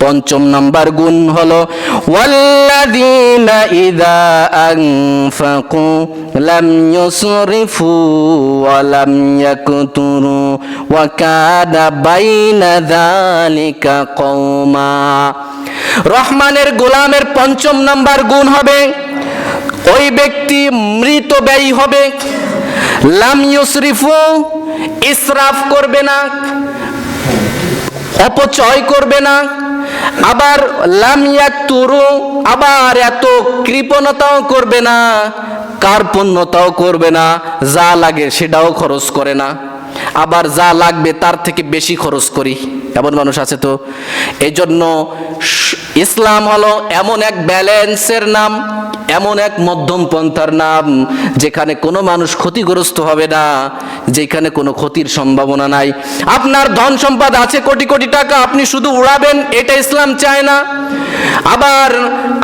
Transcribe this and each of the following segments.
পঞ্চম নাম্বার গুণ হলো ওয়াল্লাযীনা ইযা আনফাকু লাম ইউসরিফু ওয়া লাম ইয়াকতুরু ওয়া কানা বাইনা যালিকা কওমা। রহমানের গোলামের পঞ্চম নাম্বার গুণ হবে ওই ব্যক্তি মৃত ব্যয়ী হবে, লাম ইউসরিফু ইসরাফ করবে না, অপচয় করবে না, আবার লাম ইয়াকতুরু আবার এত কৃপণতাও করবে না, কার্পণ্যতাও করবে না, যা লাগে সেটাও খরচ করে না, আবার যা লাগবে তার থেকে বেশি খরচ করি, এমন মানুষ আছে তো। এই জন্য ইসলাম হলো এমন এক ব্যালেন্সের নাম, এমন এক মধ্যম পন্থার নাম যেখানে কোনো মানুষ ক্ষতিগ্রস্ত হবে না, যেখানে কোনো ক্ষতির সম্ভাবনা নাই। আপনার ধন সম্পদ আছে কোটি কোটি টাকা, আপনি শুধু উড়াবেন, এটা ইসলাম চায় না। আবার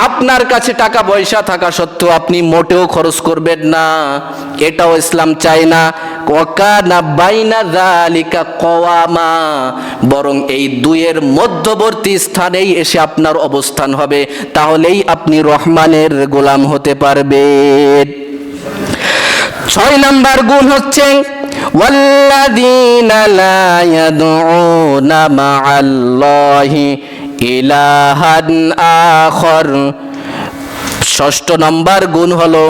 আপনার কাছে টাকা পয়সা থাকা সত্ত্বেও আপনি মোটেও খরচ করবেন না, এটাও ইসলাম চায় না। ওয়াকানা বাইনা যালিকা কওয়ামা, বরং এই দুইয়ের মধ্যবর্তী স্থানেই এসে আপনার অবস্থান হবে, তাহলেই আপনি রহমানের গোলাম হতে পারবেন। 6 নাম্বার গুণ হচ্ছে ওয়াল্লাযীনা লা ইয়াদউনা মা'আল্লাহি ইলাহান আখর। 6 নম্বর গুণ হলো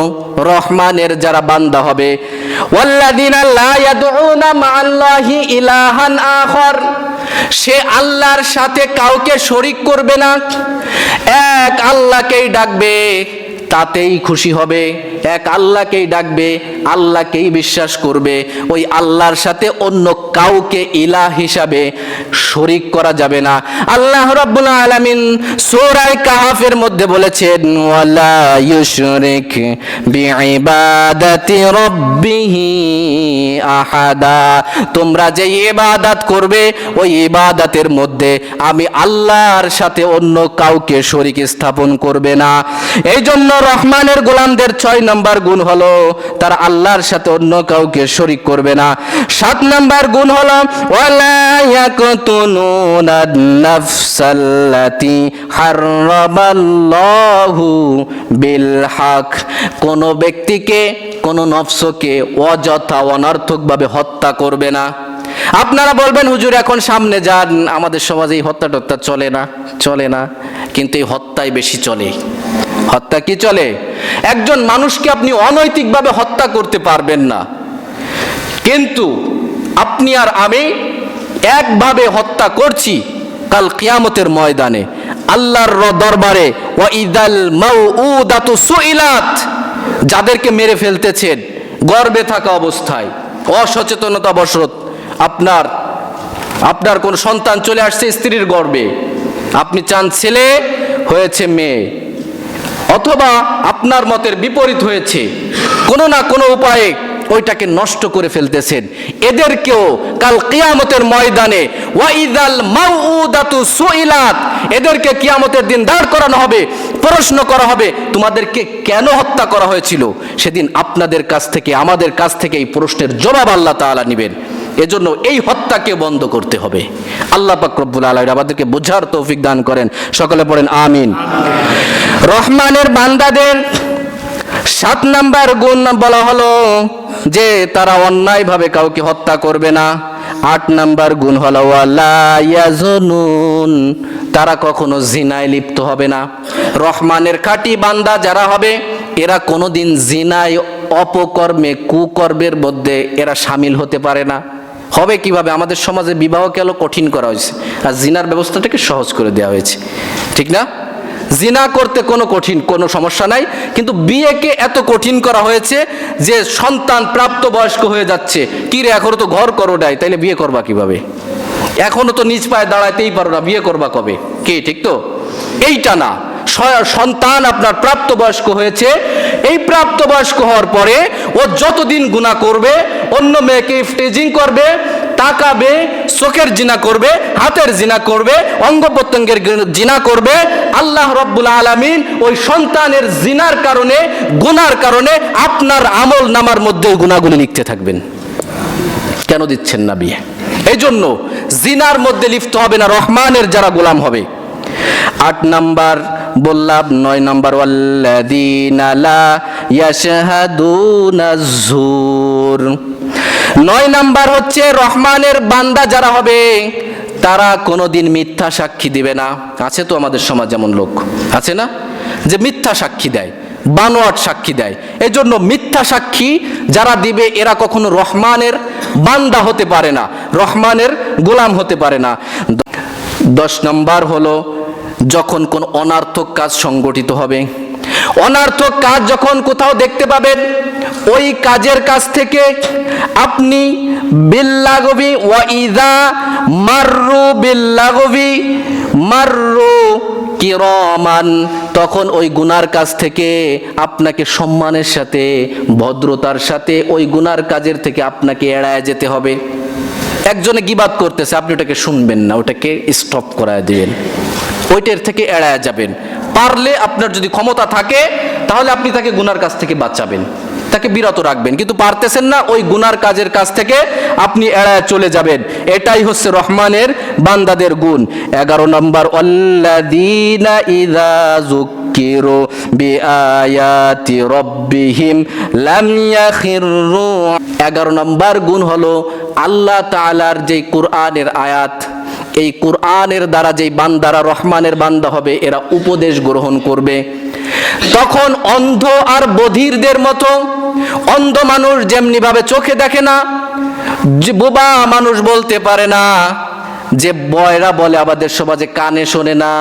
রহমানের যারা বান্দা হবে, ওয়াল্লাযীনা লা ইয়াদউনা মা'আল্লাহি ইলাহান আখর, সে আল্লাহর সাথে কাউকে শরীক করবে না, এক আল্লাহকেই ডাকবে, তাতেই খুশি হবে, এক আল্লাহকেই ডাকবে, আল্লাহকেই বিশ্বাস করবে, ওই আল্লাহর সাথে অন্য কাউকে ইলাহ হিসাবে শরীক করা যাবে না। আল্লাহ রাব্বুল আলামিন সূরা কাহফের মধ্যে বলেছেন ওয়ালা ইউশরিক বিইবাদাতি রাব্বিহি আহাদা, তোমরা যে ইবাদত করবে ওই ইবাদতের মধ্যে আমি আল্লাহর সাথে অন্য কাউকে শরীক স্থাপন করবে না। এই জন্য রহমানের গোলামদের 6 নম্বর গুণ হলো তারা আল্লাহর সাথে অন্য কাউকে শরীক করবে না। 7 নম্বর গুণ হলো ওয়ালা ইয়াকতুনুনান নাফসাল্লাতী হারামাল্লাহু বিল হক, কোন ব্যক্তিকে কোন নফসকে অযথা অনর্থকভাবে হত্যা করবে না। আপনারা বলবেন হুজুর এখন সামনে যান, আমাদের সমাজে এই হত্যা টত্যা চলে না, কিন্তু এই হত্যাই বেশি চলে। হত্যা কি চলে? একজন মানুষকে আপনি অনৈতিকভাবে হত্যা করতে পারবেন না, কিন্তু আপনি আর আমি একভাবে হত্যা করছি, কাল কিয়ামতের ময়দানে আল্লাহর দরবারে ওয়াইদাল মাউউদাতু সুইলাত, যাদেরকে মেরে ফেলতেছেন গর্ভে থাকা অবস্থায় অসচেতনতাবশত আপনার কোন সন্তান চলে আসছে স্ত্রীর গর্ভে, আপনি চান ছেলে হয়েছে মেয়ে, অথবা আপনার মতের বিপরীত হয়েছে, কোনো না কোনো উপায়ে ওইটাকে নষ্ট করে ফেলতেছেন, এদেরকেও কাল কিয়ামতের ময়দানে ওয়াইদাল মাউউদাতু সুইলাত, এদেরকে কিয়ামতের দিন দাঁড় করানো হবে, প্রশ্ন করা হবে তোমাদেরকে কেন হত্যা করা হয়েছিল। সেদিন আপনাদের কাছ থেকে আমাদের কাছ থেকে এই প্রশ্নের জবাব আল্লাহ তাআলা নেবেন। এজন্য এই হত্যাকে বন্ধ করতে হবে। আল্লাহ পাক রব্বুল আলামিন আমাদেরকে বোঝার তৌফিক দান করেন, সকলে পড়েন আমিন। রহমানের বান্দাদের 7 নাম্বার গুণ বলা হলো যে তারা অন্যায়ভাবে কাউকে হত্যা করবে না। 8 নাম্বার গুণ হলো ওয়ালা ইয়াজুনুন, তারা কখনো জিনায় লিপ্ত হবে না। রহমানের খাঁটি বান্দা যারা হবে এরা কোনোদিন জিনায়, অপকর্মে, কুকর্মের মধ্যে এরা শামিল হতে পারে না। হবে কিভাবে? আমাদের সমাজে বিবাহকে হলো কঠিন করা হয়েছে আর জিনার ব্যবস্থাটাকে সহজ করে দেওয়া হয়েছে, ঠিক না? জিনা করতে কোনো সমস্যা নাই, কিন্তু বিয়েকে এত কঠিন করা হয়েছে যে সন্তান প্রাপ্তবয়স্ক হয়ে যাচ্ছে, কি রে এখনো তো ঘর করো নাই, তাইলে বিয়ে করবা কিভাবে? এখনো তো নিজ পায়ে দাঁড়াইতেই পারো না, বিয়ে করবা কবে? কে, ঠিক তো? এইটা না, সন্তান আপনার প্রাপ্তবয়স্ক হয়েছে, এই প্রাপ্তবয়স্ক হওয়ার পরে ও যতদিন গুনাহ করবে, অন্য মেয়েকে ইফতেজিং করবে, তাকাবে, চোখের জিনা করবে, হাতের জিনা করবে, অঙ্গ প্রত্যঙ্গের জিনা করবে, আল্লাহ রাব্বুল আলামিন ওই সন্তানের জিনার কারণে, গুনার কারণে আপনার আমল নামার মধ্যে গুনাহগুলো লিখতে থাকবেন। কেন দিচ্ছেন না বিয়ে? এই জন্য জিনার মধ্যে লিপ্ত হবে না রহমানের যারা গোলাম হবে। 8 নাম্বার বললাম, 9 নাম্বার ওয়াল্লাযীনা লা ইয়াশহাদুনা যুর। 9 নাম্বার হচ্ছে রহমানের বান্দা যারা হবে তারা কোনোদিন মিথ্যা সাক্ষী দিবে না। আছে তো আমাদের সমাজ যেমন লোক আছে না, যে মিথ্যা সাক্ষী দেয়, বানোয়াট সাক্ষী দেয়। এজন্য মিথ্যা সাক্ষী যারা দিবে এরা কখনো রহমানের বান্দা হতে পারে না, রহমানের গোলাম হতে পারে না। 10 নম্বর হলো যখন কোন অনার্থক কাজ সংগঠিত হবে, অনার্থক কাজ যখন কোথাও দেখতে পাবেন, ওই কাজের কাছ থেকে আপনি বিল্লাগবি ওয়া ইযা মাররু বিল্লাগবি মাররু কিরামান, তখন ওই গুনার কাজ থেকে আপনাকে সম্মানের সাথে, ভদ্রতার সাথে ওই গুনার কাজের থেকে আপনাকে এড়ায় যেতে হবে। একজনে গীবাত করতেছে, আপনি ওটাকে শুনবেন না, ওটাকে স্টপ করায় দিবেন, ওইটার থেকে এড়ায় যাবেন। পারলে আপনার যদি ক্ষমতা থাকে তাহলে আপনি তাকে গুনার কাজ থেকে বাঁচাবেন, তাকে বিরত রাখবেন, কিন্তু পারতেছেন না, ওই গুনার কাজের কাছ থেকে আপনি এড়ায় চলে যাবেন। এটাই হচ্ছে রহমানের বান্দাদের গুণ। 11 নম্বর আল্লাযীনা ইযা যুক্কিরু বিআয়াতি রাব্বিহিম লাম ইয়াখিরু। 11 নম্বর গুণ হলো আল্লাহ তাআলার যে কোরআনের আয়াত, এই কোরআনের দ্বারা যেই বান্দারা রহমানের বান্দা হবে এরা উপদেশ গ্রহণ করবে, তখন অন্ধ আর বধিরদের মতো, অন্ধ মানুষ যেমনি ভাবে চোখে দেখে না, বোবা মানুষ বলতে পারে না, যে বয়রা বলে আমাদের সমাজে কানে শোনে না,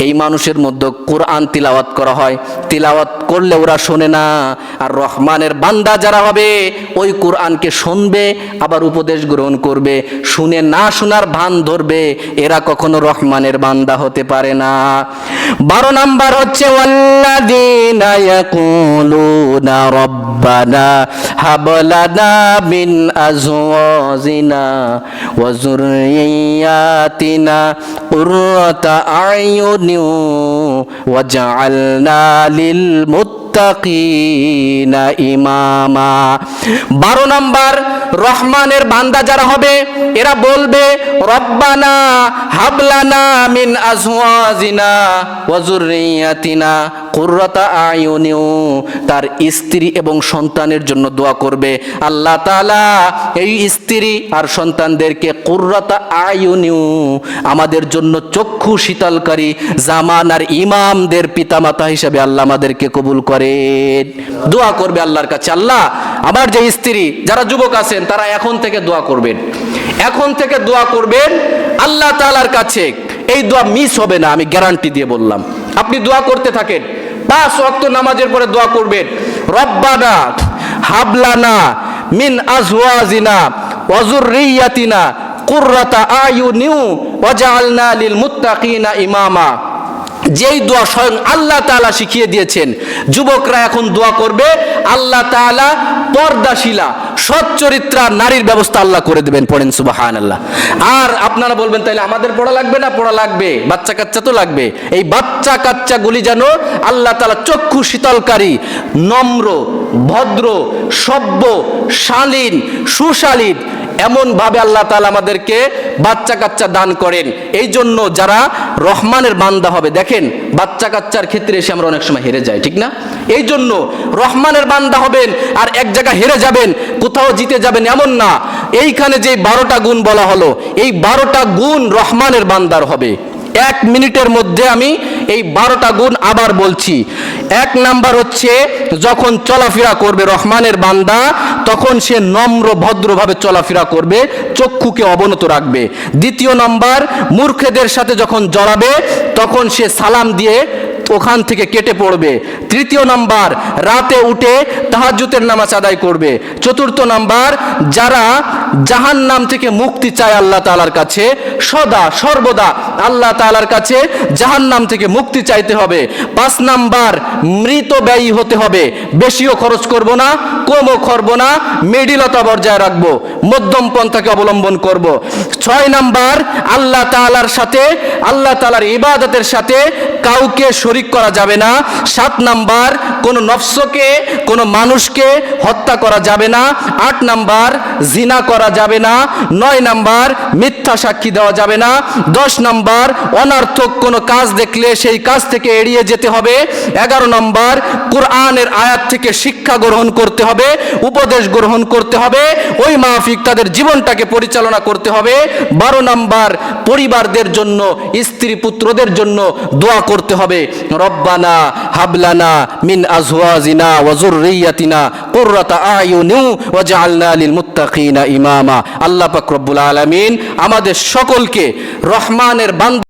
এই মানুষের মধ্যে কোরআন তিলাওয়াত করা হয়, তিলাওয়াত করলে ওরা শোনে না। আর রহমানের বান্দা যারা হবে ওই কোরআনকে শুনবে, আবার উপদেশ গ্রহণ করবে, শুনে না শোনার ভান ধরবে, এরা কখনো রহমানের বান্দা হতে পারে না। 12 নাম্বার হচ্ছে ওয়াল্লাযীনা ইয়াকুলুনা রব্বানা হাব লানা মিন আজওয়াজিনা ওয়া যুররিয়াতিনা কুররাতা আয়ুনি ওয়াজআলনা লিল মুত্তাকিনা ইমামা। 12 নাম্বার রহমানের বান্দা যারা হবে এরা বলবে রব্বানা হাবলানা মিন আজওয়াজিনা ওয়া যুররিয়াতিনা কুররাতা আয়ুনি, তার স্ত্রী এবং সন্তানের জন্য দোয়া করবে, আল্লাহ তাআলা এই স্ত্রী আর সন্তানদেরকে কুররাতা আয়ুনি, আমাদের জন্য চক্ষু শীতলকারী জামানার ইমামদের পিতামাতা হিসেবে আল্লাহ আমাদেরকে কবুল করেন। দোয়া করবে আল্লাহর কাছে, আল্লাহ আমার যে স্ত্রী, যারা যুবক আছেন তারা এখন থেকে দোয়া করবেন, এখন থেকে দোয়া করবেন আল্লাহ তাআলার কাছে, এই দোয়া মিস হবে না, আমি গ্যারান্টি দিয়ে বললাম। আপনি দোয়া করতে থাকেন, 5 ওয়াক্ত নামাজের পরে দোয়া করবেন, রব্বানা হাবলানা মিন আজওয়াজিনা ওয়া যুররিয়াতিনা কুররাতা আয়ুনি ওয়াজআলনা লিল মুত্তাকিনা ইমামা। যেই দোয়া স্বয়ং আল্লাহ তাআলা শিখিয়ে দিয়েছেন, যুবকরা এখন দোয়া করবে, আল্লাহ তাআলা পর্দাশীলা সৎ চরিত্রা নারীর ব্যবস্থা আল্লাহ করে দেবেন। পড়েন সুবহানাল্লাহ। আর আপনারা বলবেন তাহলে আমাদের পড়া লাগবে না? পড়া লাগবে, বাচ্চা কাচ্চা তো লাগবে। এই বাচ্চা কাচ্চাগুলি যেন আল্লাহ তাআলা চক্ষু শীতলকারী, নম্র, ভদ্র, সভ্য, শালীন, সুশালীন, এমন ভাবে আল্লাহ তাআলা আমাদেরকে বাচ্চা কাচ্চা দান করেন। এই জন্য যারা রহমানের বান্দা হবে, দেখেন বাচ্চা কাচ্চার ক্ষেত্রে এসে আমরা অনেক সময় হেরে যাই, ঠিক না? এই জন্য রহমানের বান্দা হবেন আর এক জায়গায় হেরে যাবেন, কোথাও জিতে যাবেন এমন না। এইখানে যে 12টা গুণ বলা হলো, এই 12টা গুণ রহমানের বান্দার হবে। 1 মিনিটের মধ্যে আমি এই 12টা গুণ আবার বলছি। 1 নাম্বার হচ্ছে যখন চলাফেরা করবে রহমানের বান্দা, তখন সে নম্র ভদ্রভাবে চলাফেরা করবে, চক্ষুকে অবনত রাখবে। 2 নাম্বার, মূর্খদের সাথে যখন জড়াবে তখন সে সালাম দিয়ে ওখান থেকে কেটে পড়বে। 3 নাম্বার, রাতে উঠে তাহাজ্জুদের নামাজ আদায় করবে। 4 নাম্বার, যারা জাহান্নাম থেকে মুক্তি চায় আল্লাহ তাআলার কাছে, সদা সর্বদা আল্লাহ তাআলার কাছে জাহান্নাম থেকে মুক্তি চাইতে হবে। 5 নাম্বার, মৃত ব্যয়ী হতে হবে, বেশিও খরচ করব না, কমও করব না, মিডিলতা বজায় রাখবো, মধ্যম পন্থাকে অবলম্বন করব। 6 নাম্বার, আল্লাহ তাআলার সাথে, আল্লাহ তাআলার ইবাদতের সাথে কাউকে শরীক করা যাবে না। 7 নাম্বার, কোন নফসকে, কোন মানুষকে হত্যা করা যাবে না। 8 নাম্বার, জিনা করা যাবে না, 9 নাম্বার মিথ্যা সাক্ষী দেওয়া যাবে না, 10 নাম্বার অনর্থক কোনো কাজ দেখলে সেই কাজ থেকে এড়িয়ে যেতে হবে, 11 নাম্বার কোরআনের আয়াত থেকে শিক্ষা গ্রহণ করতে হবে, উপদেশ গ্রহণ করতে হবে, ওই মাফিক তাদের জীবনটাকে পরিচালনা করতে হবে, 12 নাম্বার পরিবারদের জন্য, স্ত্রী পুত্রদের জন্য দোয়া করতে হবে, রব্বানা হাবলানা মিন আজওয়াজিনা ওয়া যুররিয়াতিনা কুররাতা আয়ুনি ওয়াজআলনা লিল মুত্তাকিনা ইমামা। আল্লাহ পাক রব্বুল আলামিন আমাদের সকলকে রহমানের বান্দা